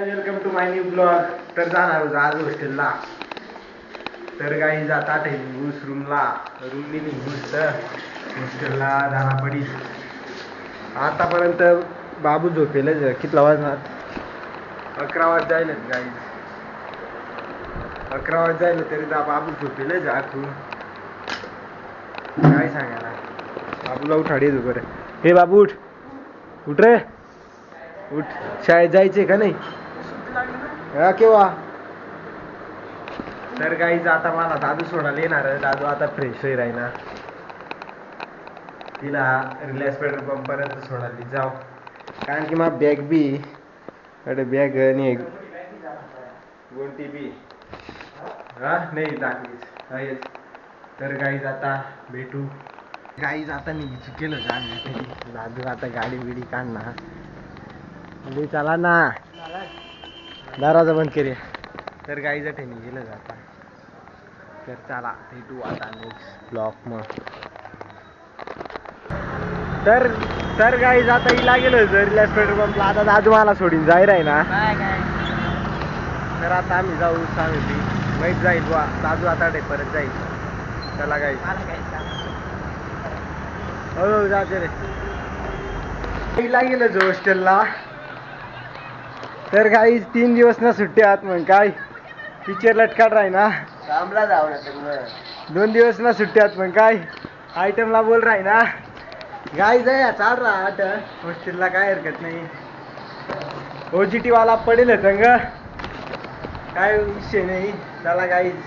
Welcome to my new blog. तर जाणार होतो आज हॉस्टेलला. तर काही जाता घुस रूमला रूमनी घुस हॉस्टेलला जाणार पडी. आतापर्यंत बाबू झोपेलच. कितला वाजणार? 11 वाज जायला गाई. 11 वाज जायला तरी बाबू झोपेलच आखू. काय सांगायला. बाबूला उठाडी तू बरं. हे बाबू उठ उठ रे उठ. शाळेत जायचे का नाही? हा केव्हा? तर काही आता मला दादू सोडायला येणार. दादू आता फ्रेश होई राहीना. तिला रिलायन्स पेट्रोल पंप पर्यंत सोडायला जाऊ. कारण की मग बॅग बी अरे बॅग आणि गोंटी बी हा नाही टाकलीस. तर काही आता भेटू. काही जाता निघायची केलं जाण. दादू आता गाडी बिडी काढणार. चला ना दरवाजा बंद करूया. तर काही जटे गेलं जाता. तर चला भेटू आता नेक्स्ट ब्लॉक मग. तर काही जाता इला गेलो रिलायन्स पेट्रोल पंपला. आता दादू मला सोडून जाईल आहे ना. तर आता आम्ही जाऊ सांगितली माहीत जाईल बा. दादू आता परत जाईल. चला काही हो जाते रे. इला गेलो हॉस्टेलला. तर काही 3 दिवस ना सुट्टी आहात मग काय टीचर लटकाट राही ना. 2 दिवस ना सुट्टी आहात मग काय आयटमला बोल राही ना. गाई जाय चाल रहा आठ हॉस्टेलला. काय हरकत नाही. OGT वाला पडेल संग काय विषय नाही. चला गाईज